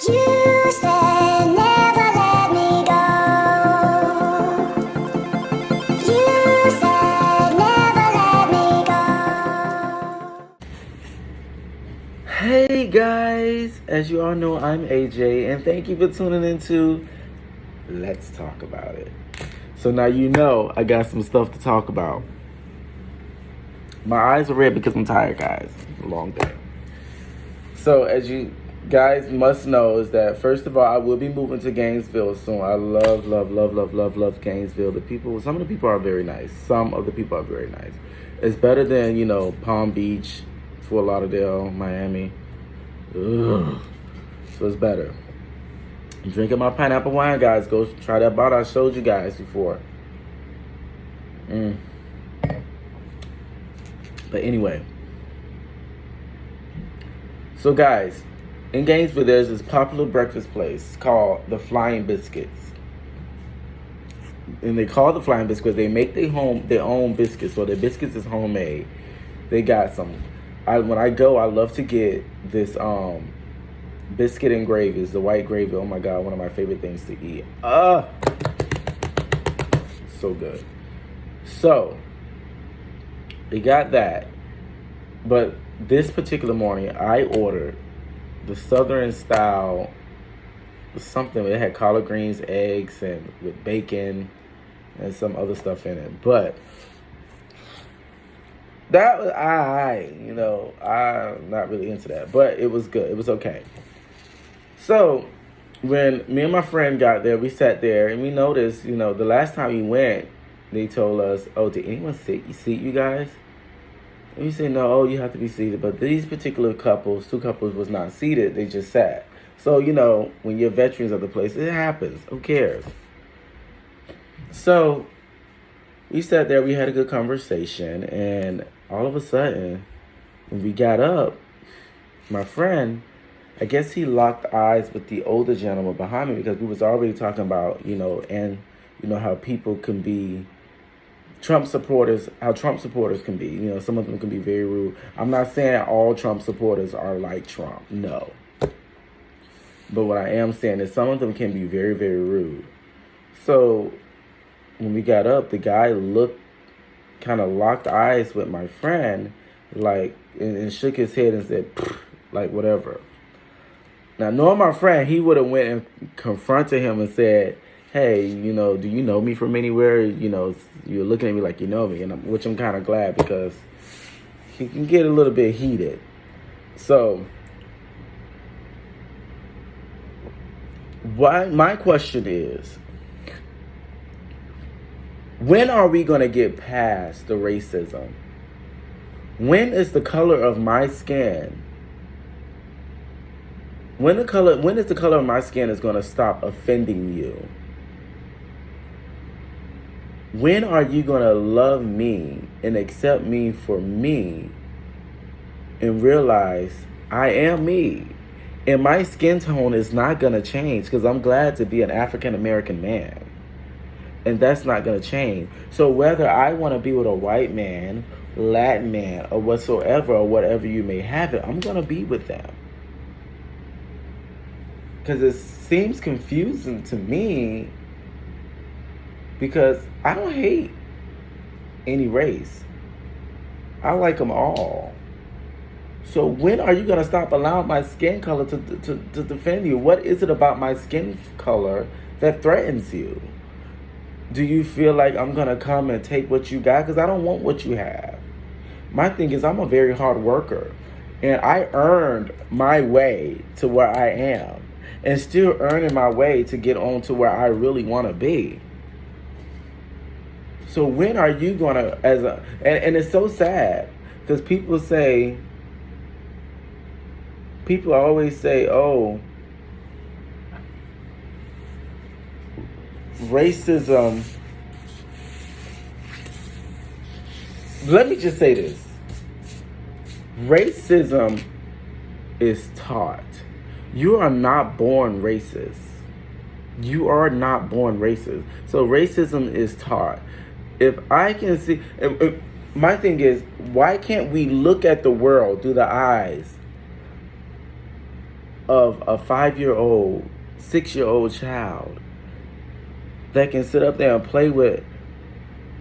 You said never let me go. You said never let me go. Hey guys, as you all know, I'm AJ, and thank you for tuning into Let's Talk About It. So now you know I got some stuff to talk about. My eyes are red because I'm tired, guys. It's a long day. So as you guys must know is that first of all, I will be moving to Gainesville soon. I love Gainesville. Some of the people are very nice. Some of the people are very nice. It's better than, Palm Beach, Fort Lauderdale, Miami. Ugh. So it's better. I'm drinking my pineapple wine, guys. Go try that bottle I showed you guys before. But anyway. So guys, in Gainesville, there's this popular breakfast place called the Flying Biscuits. And they call it the Flying Biscuits because they make their own biscuits. So their biscuits is homemade. They got some. When I go, I love to get this biscuit and gravy. It's the white gravy. Oh my God, one of my favorite things to eat. So good. So they got that. But this particular morning, I ordered the Southern style something. It had collard greens, eggs, and with bacon and some other stuff in it. But that was I'm not really into that. But it was good. It was okay. So when me and my friend got there, we sat there and we noticed, the last time we went, they told us, "Oh, did anyone seat you guys?" And we said, "No, you have to be seated." But these particular two couples was not seated. They just sat. So, when you're veterans of the place, it happens. Who cares? So we sat there. We had a good conversation. And all of a sudden, when we got up, my friend, I guess he locked eyes with the older gentleman behind me because we was already talking about, how people can be Trump supporters, how Trump supporters can be. Some of them can be very rude. I'm not saying all Trump supporters are like Trump. No. But what I am saying is some of them can be very, very rude. So when we got up, the guy kind of locked eyes with my friend, and shook his head and said, like, whatever. Now, knowing my friend, he would have went and confronted him and said, "Hey, do you know me from anywhere? You're looking at me like you know me," which I'm kind of glad because he can get a little bit heated. So, my question is, when are we going to get past the racism? When is the color of my skin? When is the color of my skin is going to stop offending you? When are you going to love me and accept me for me and realize I am me? And my skin tone is not going to change because I'm glad to be an African American man. And that's not going to change. So whether I want to be with a white man, Latin man, or whatsoever, or whatever you may have it, I'm going to be with them. Because it seems confusing to me because I don't hate any race. I like them all. So when are you going to stop allowing my skin color to defend you? What is it about my skin color that threatens you? Do you feel like I'm going to come and take what you got? Because I don't want what you have. My thing is I'm a very hard worker. And I earned my way to where I am. And still earning my way to get on to where I really want to be. So when are you going to, and it's so sad, because people always say, oh, racism. Let me just say this. Racism is taught. You are not born racist. You are not born racist. So racism is taught. If I can see, my thing is, why can't we look at the world through the eyes of a 5-year-old, 6-year-old child that can sit up there and play with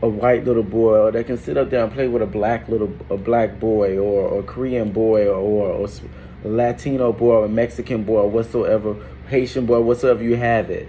a white little boy, or that can sit up there and play with a black boy, or a Korean boy, or a Latino boy, or a Mexican boy, or whatsoever, Haitian boy, whatsoever you have it,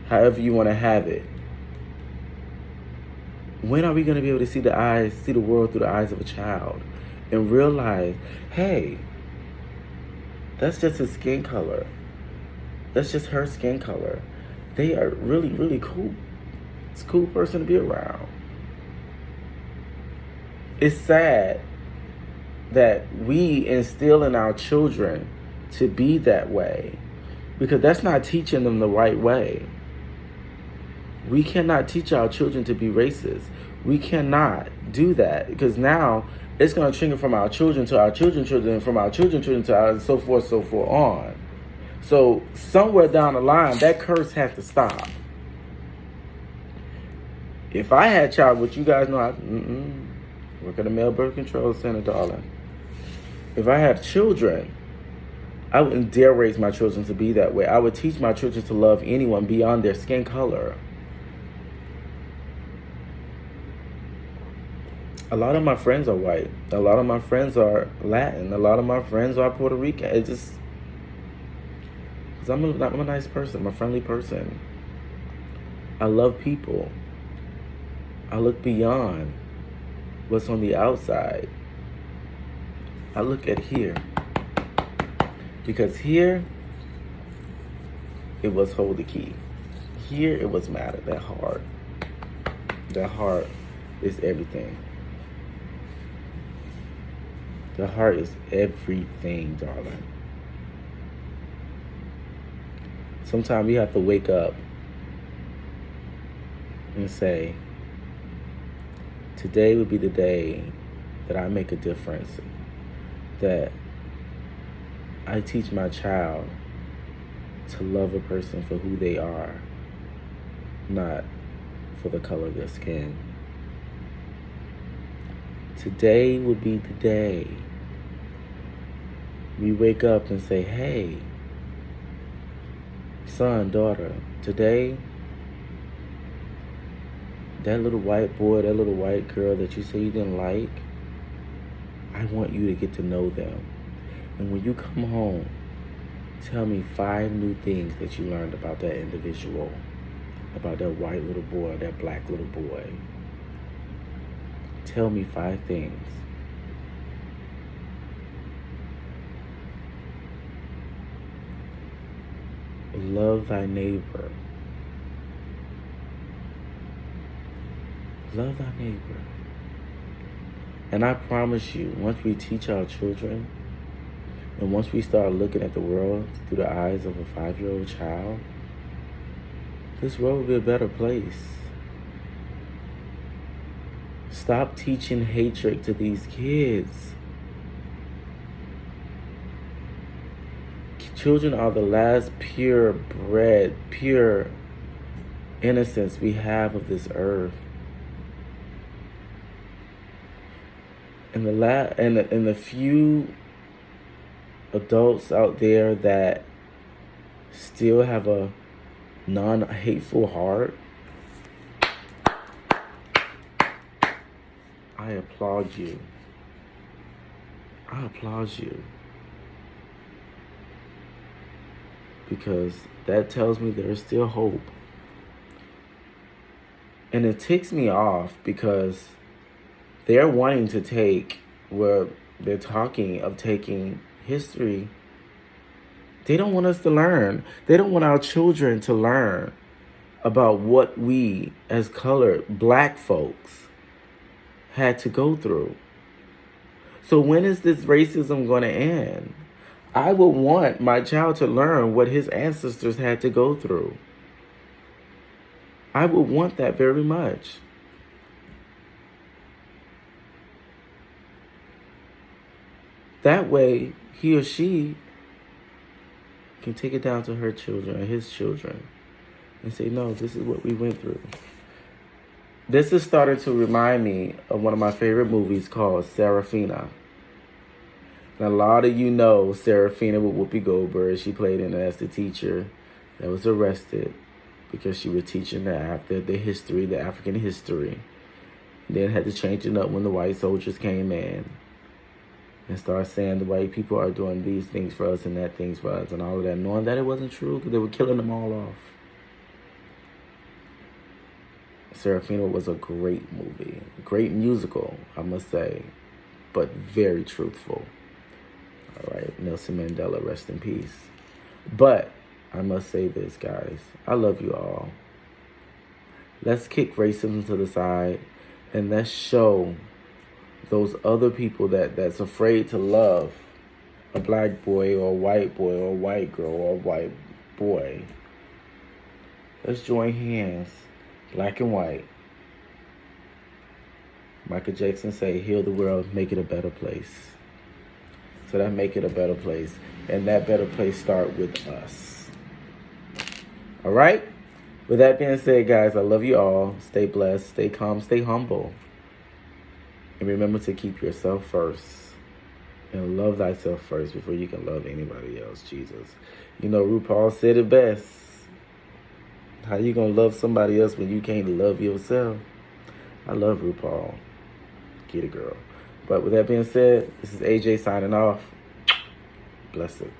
however you want to have it. When are we going to be able to see the world through the eyes of a child and realize, hey, that's just his skin color. That's just her skin color. They are really, really cool. It's a cool person to be around. It's sad that we instill in our children to be that way, because that's not teaching them the right way. We cannot teach our children to be racist. We cannot do that, because now it's going to trigger from our children to our children's children, and from our children's children to our so forth on. So somewhere down the line, that curse has to stop. If I had a child, which you guys know, I work at a male birth control center, darling. If I had children, I wouldn't dare raise my children to be that way. I would teach my children to love anyone beyond their skin color. A lot of my friends are white. A lot of my friends are Latin. A lot of my friends are Puerto Rican. It's just, because I'm a nice person. I'm a friendly person. I love people. I look beyond what's on the outside. I look at here. Because here, it was hold the key. Here, it was matter. That heart. That heart is everything. The heart is everything, darling. Sometimes you have to wake up and say, today would be the day that I make a difference, that I teach my child to love a person for who they are, not for the color of their skin. Today will be the day we wake up and say, hey, son, daughter, today, that little white boy, that little white girl that you say you didn't like, I want you to get to know them. And when you come home, tell me 5 new things that you learned about that individual, about that white little boy, that black little boy. Tell me 5 things. Love thy neighbor. Love thy neighbor. And I promise you, once we teach our children, and once we start looking at the world through the eyes of a 5-year-old child, this world will be a better place. Stop teaching hatred to these kids. Children are the last purebred, pure innocence we have of this earth. And the few adults out there that still have a non-hateful heart, I applaud you. I applaud you. Because that tells me there is still hope. And it ticks me off because they're wanting to take, where they're talking of taking history. They don't want us to learn. They don't want our children to learn about what we as colored black folks had to go through. So when is this racism going to end? I would want my child to learn what his ancestors had to go through. I would want that very much. That way, he or she can take it down to her children or his children and say, no, this is what we went through. This is starting to remind me of one of my favorite movies called Sarafina. And a lot of you know Serafina with Whoopi Goldberg. She played in it as the teacher that was arrested because she was teaching the history, the African history. And then had to change it up when the white soldiers came in and started saying the white people are doing these things for us and that things for us and all of that, knowing that it wasn't true because they were killing them all off. Serafina was a great movie, a great musical, I must say, but very truthful. All right, Nelson Mandela, rest in peace. But I must say this, guys. I love you all. Let's kick racism to the side and let's show those other people that's afraid to love a black boy or a white boy or a white girl or a white boy. Let's join hands, black and white. Michael Jackson say, heal the world, make it a better place. So that make it a better place. And that better place start with us. All right? With that being said, guys, I love you all. Stay blessed, stay calm, stay humble. And remember to keep yourself first. And love thyself first before you can love anybody else, Jesus. You know, RuPaul said it best. How you going to love somebody else when you can't love yourself? I love RuPaul. Get it, girl. But with that being said, this is AJ signing off. Bless it.